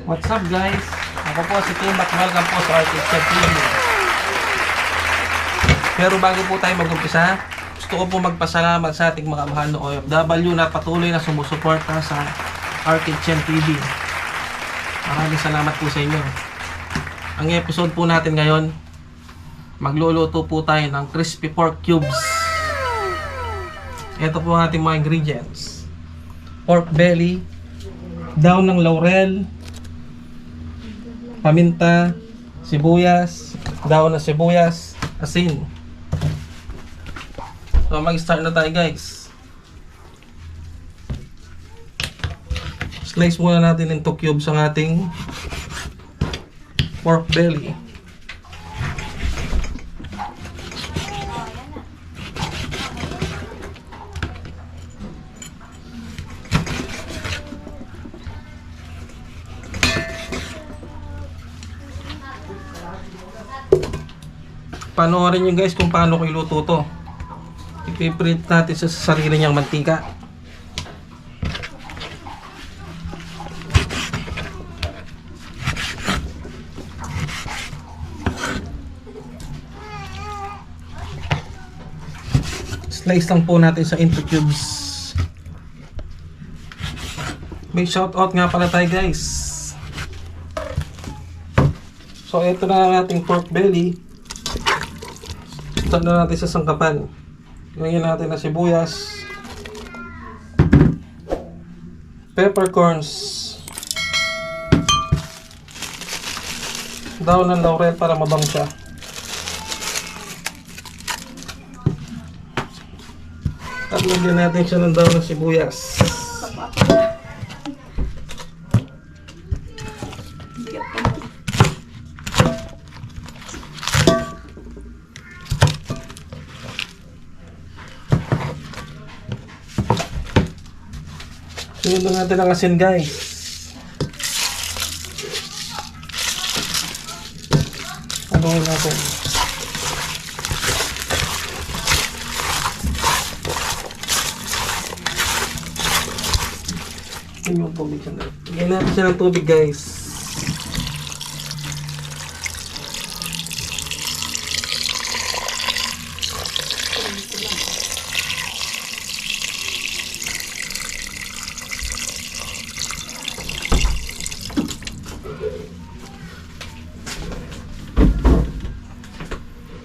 What's up guys? Ako po si Tim at welcome po sa Arcade Chef TV. Pero bago po tayo mag-umpisa, gusto ko po magpasalamat sa ating mga mahal na OFW na patuloy na sumusuporta sa Arcade Chef TV. Maraming salamat po sa inyo. Ang episode po natin ngayon, magluluto po tayo ng crispy pork cubes. Ito po ang ating mga ingredients: pork belly, daon ng laurel, paminta, sibuyas, daon ng sibuyas, asin. So mag-start na tayo guys. Slice muna natin into cubes ang ating pork belly. Panoorin nyo guys kung paano ko iluto to. Ipiprint natin sa sarili niyang mantika. Slice lang po natin sa into cubes. May shoutout nga pala tayo guys. So ito na ang ating pork belly. Start na natin sa sangkapan. Lagyan natin na sibuyas, peppercorns, daon ng laurel para mabang siya, at lagyan natin siya ng daon ng sibuyas. Sunod natin ang asin guys. Haluin natin. Ito yung tubig siya. Lagyan natin siya ng tubig guys.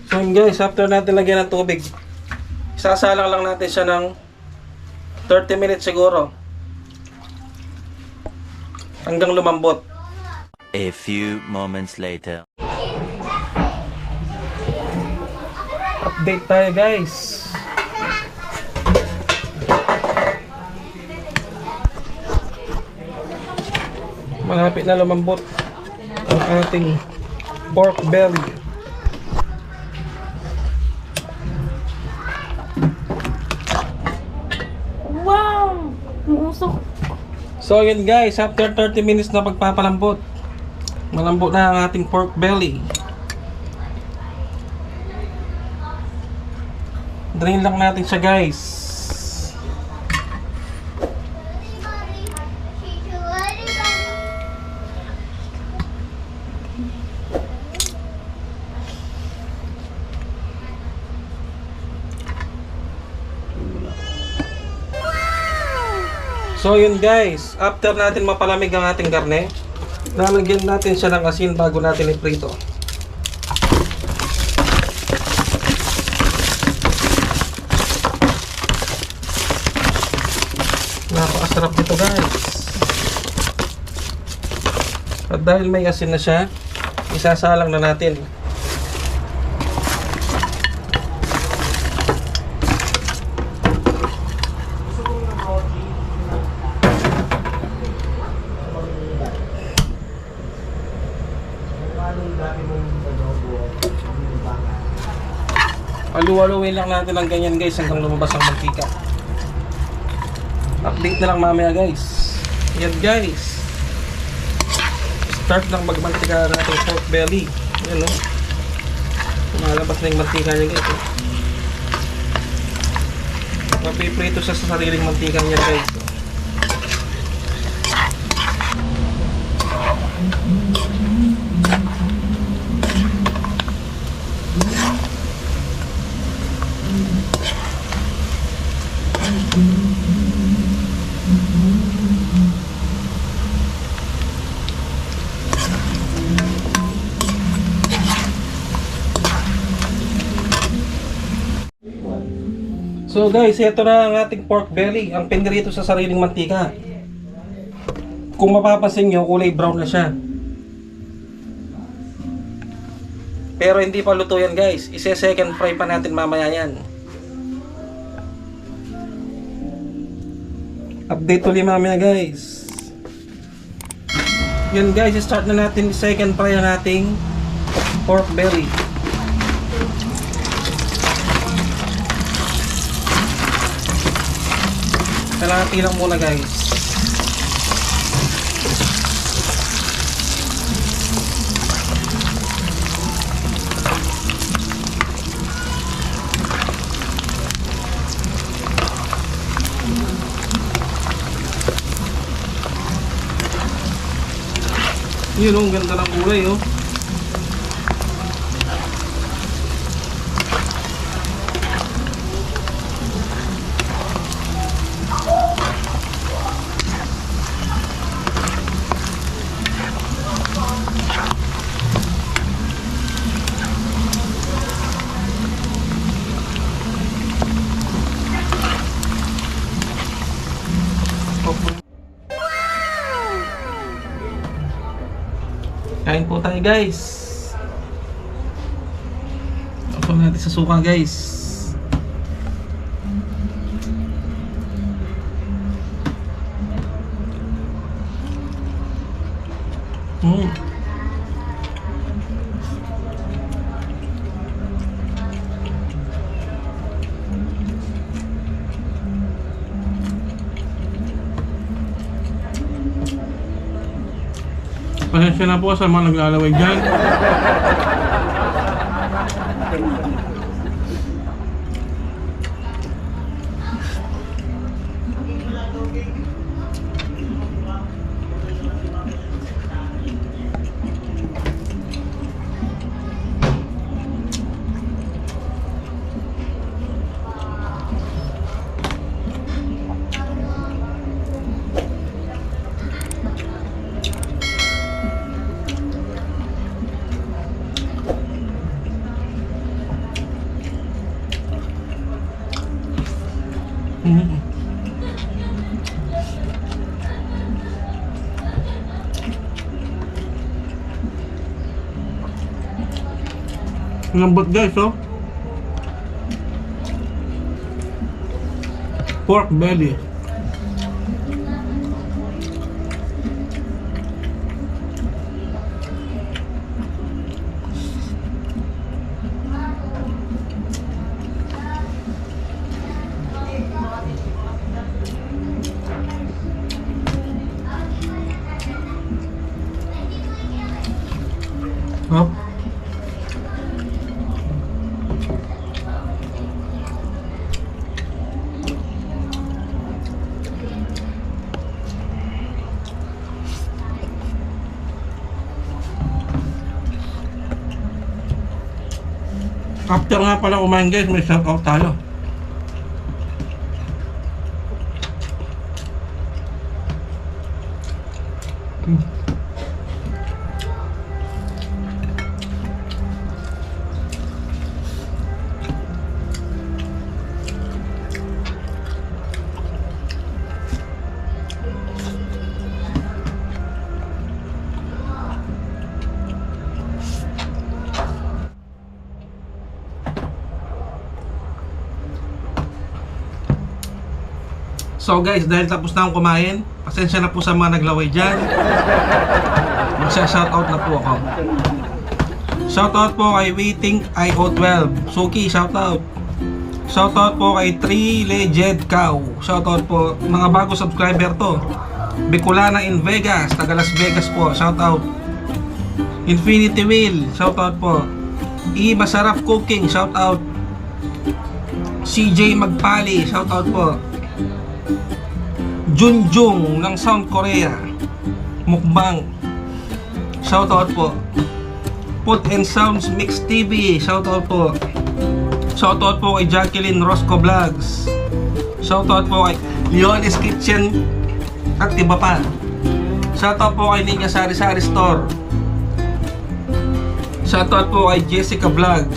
So yun guys, after natin lagyan ng tubig, isasalang lang natin siya ng 30 minutes siguro hanggang lumambot. A few moments later. Update tayo guys. Malapit na lumambot ang ating pork belly. Wow! Muusok. So yun guys, after 30 minutes na pagpapalambot, malambot na ang ating pork belly. Drain lang natin siya guys. So yun guys, after natin mapalamig ang ating garne, lalagyan natin siya ng asin bago natin iprito. Napakasarap nito guys. At dahil may asin na siya, isasalang na natin. Paluwaluin lang natin ang ganyan guys hanggang lumabas ang mantika. Update na lang mamaya guys. Yan guys, start lang magmantika natin pork belly. Yan o, lumalabas na yung mantika niya guys. Mapiprito siya sa sariling mantika niya guys. So guys, ito na ang ating pork belly, ang pinirito sa sariling mantika. Kung mapapansin nyo, kulay brown na siya. Pero hindi pa luto yan guys, ise-second fry pa natin mamaya yan. Update ulit mamaya guys. Yan guys, start na natin second fry ang ating pork belly. Kalahati lang muna guys. Yun oh, ang ganda ng kulay oh. Kain po tayo guys. Tapos natin sa suka guys. Pasensya na po sa mga naglalaway dyan. Lambot guys oh. Pork belly. Hop. After nga pala kumain guys, may shout out tayo. So guys, dahil tapos na akong kumain, pasensya na po sa mga naglaway dyan. Magsa-shoutout na po ako. Shoutout po kay Waiting IO12 Suki, shoutout. Shoutout po kay 3 Legend Cow. Shoutout po, mga bago subscriber to. Bicolana in Vegas, taga Las Vegas po, shoutout. Infinity Wheel, shoutout po. Masarap Cooking, shoutout. CJ Magpali, shoutout po. Junjung ng South Korea, mukbang. Shoutout po. Put and Sounds Mix TV. Shoutout po. Shoutout po kay Jacqueline Rosco Vlogs. Shoutout po kay Leones Kitchen at iba pa. Shoutout po kay Ninya Sari Sari Store. Shoutout po kay Jessica Vlog.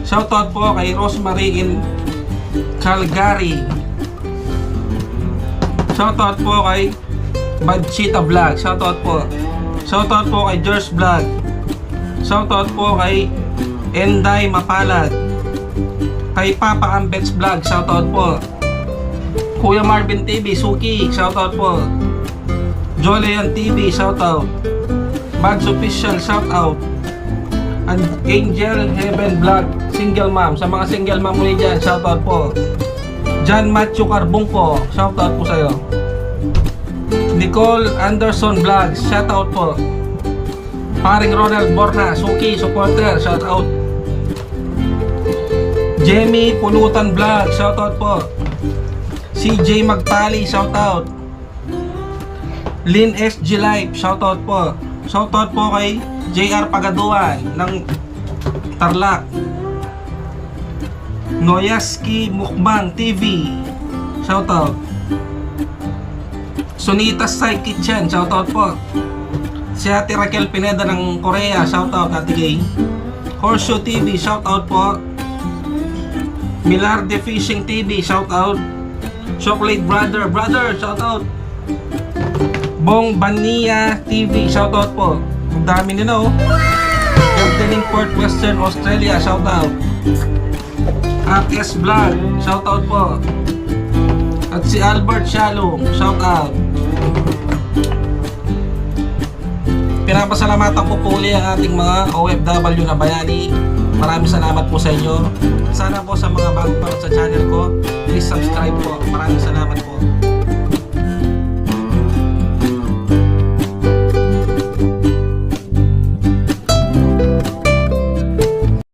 Shoutout po kay Rosemary in Calgary. Shoutout po kay Badchita Vlog. Shoutout po. Shoutout po kay George Vlog. Shoutout po kay Enday Mapalad. Kay Papa Ambets Vlog. Shoutout po. Kuya Marvin TV, Suki. Shoutout po. Jolian TV. Shoutout. Bags Official. Shoutout. And Angel Heaven Vlog. Single Mom. Sa mga single mom muli dyan, shoutout po. John Matthew Carbungco. Shoutout po sa'yo. Nicole Anderson Vlog. Shoutout po. Paring Ronald Borna. Suki. Supporter. Shoutout. Jamie Pulutan Vlog. Shoutout po. CJ Magpali. Shoutout. Lynn SG Life. Shoutout po. Shoutout po kay JR Pagaduan ng Tarlac. Noyaski Mukbang TV. Shoutout. Sunita Side Kitchen. Shoutout po. Si Ate Raquel Pineda ng Korea. Shoutout Ate Gay. Horseshoe TV. Shoutout po. Milarde Fishing TV. Shoutout. Chocolate Brother. Brother. Shoutout. Bong Bania TV. Shoutout po. Ang dami nila oh. Gardening Port Western Australia. Shoutout. Akes Vlog. Shoutout po. At si Albert Shalom. Shoutout. Pinapasalamatan ko po ulit ang ating mga OFW na bayani. Maraming salamat po sa inyo. Sana po sa mga bago pa sa channel ko, please subscribe po. Maraming